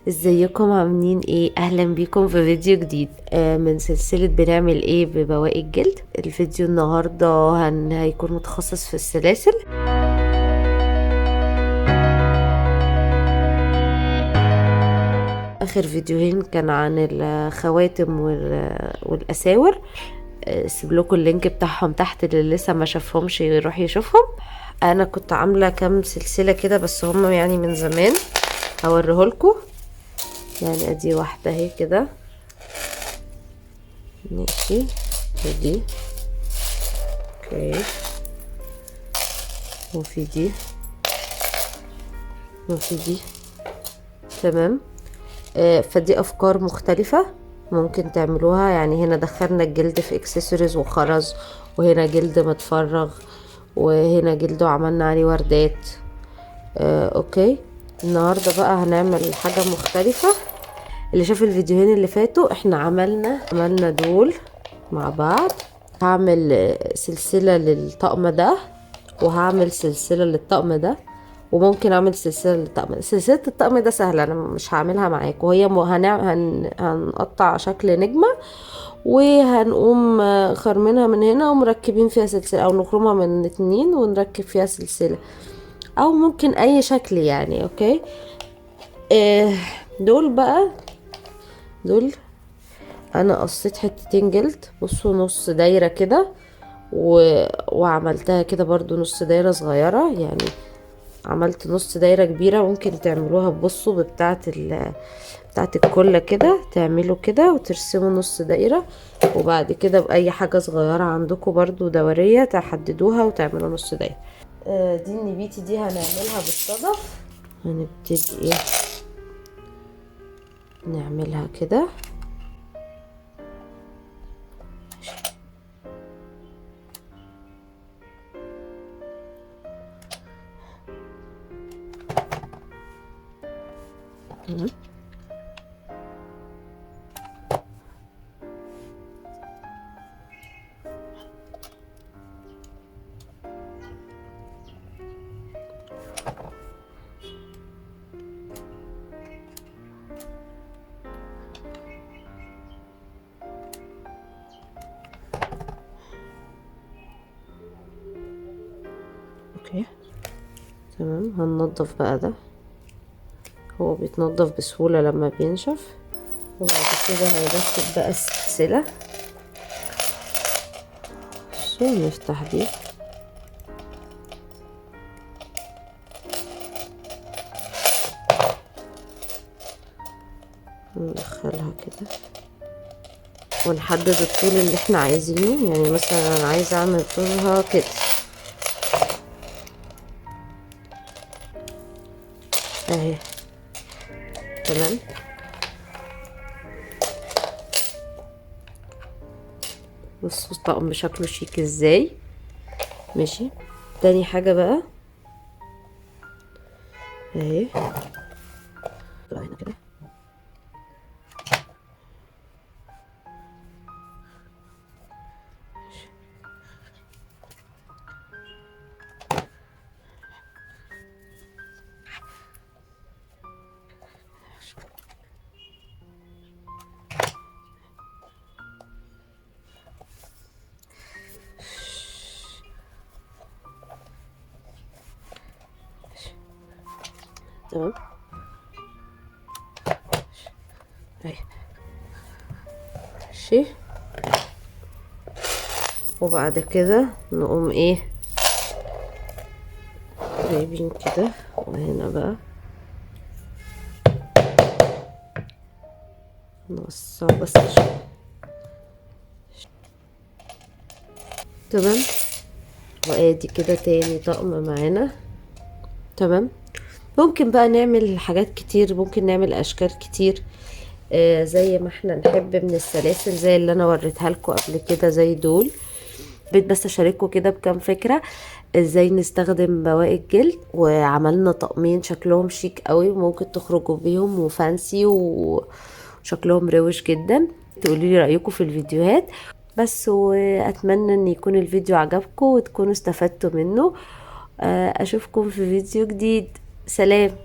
ازيكم عاملين ايه؟ اهلا بيكم في فيديو جديد من سلسلة بنعمل ايه ببواقي الجلد. الفيديو النهاردة هيكون متخصص في السلاسل. اخر فيديوهين كان عن الخواتم والاساور. سيب لكم اللينك بتاعهم تحت اللي لسه ما شافهمش يروح يشوفهم. انا كنت عاملة كام سلسلة كده بس هم يعني من زمان، هوريهولكم. يعني ادي واحدة اهي كده، ماشي، ودي اوكي، وفي دي وفي دي، تمام. فدي افكار مختلفة ممكن تعملوها. يعني هنا دخلنا الجلد في اكسسوارز وخرز، وهنا جلد متفرغ، وهنا جلد وعملنا عليه وردات. اوكي، النهاردة بقى هنعمل حاجة مختلفة. اللي شاف الفيديوهين اللي فاتوا احنا عملنا دول مع بعض. هعمل سلسلة للطقم ده، وهعمل سلسلة للطقم ده، وممكن اعمل سلسلة للطقم ده. سلسلة الطقم ده سهلة، انا مش هعملها معاكم. وهي هنقطع شكل نجمة، وهنقوم خرمينها من هنا ومركبين فيها سلسلة، او نخرمها من اتنين ونركب فيها سلسلة، او ممكن اي شكل يعني. اوكي، دول بقى، دول انا قصيت حتتين جلد، بصوا، نص دايرة كده، وعملتها كده برضو نص دايرة صغيرة. يعني عملت نص دايرة كبيرة، ممكن تعملوها ببصوا بتاعت الكلة كده، تعملوا كده وترسموا نص دايرة، وبعد كده بأي حاجة صغيرة عندكم برضو دورية تحددوها وتعملوا نص دايرة. دي النبيتي دي هنعملها بالصدف. هنبتدي ايه، نعملها كده. اوكي، تمام. هننضف بقى ده، هو بيتنضف بسهولة لما بينشف. وبعد كده هنركب بقى السلسلة. شو نفتح دي، ندخلها كده ونحدد الطول اللي احنا عايزينه. يعني مثلا انا عايزة اعمل طولها كده اهي، تمام. بصوا الطقم شكله شيك ازاي. ماشي، تاني حاجة بقى اهي، هنا كده، تمام اهي، ماشي. وبعد كده نقوم ايه، جايبين كده، وهنا بقى نوسع بس شوية، تمام. وادي كده تاني طقم معانا، تمام. ممكن بقى نعمل حاجات كتير، ممكن نعمل اشكال كتير زي ما احنا نحب من السلاسل، زي اللي انا وريتها لكم قبل كده، زي دول. بقيت بس اشارككم كده بكام فكرة ازاي نستخدم بواقي الجلد. وعملنا طقمين شكلهم شيك قوي، ممكن تخرجوا بيهم وفانسي وشكلهم روش جدا. تقولوا لي رأيكم في الفيديوهات بس. واتمنى ان يكون الفيديو عجبكم وتكونوا استفدتوا منه. اشوفكم في فيديو جديد. سلام.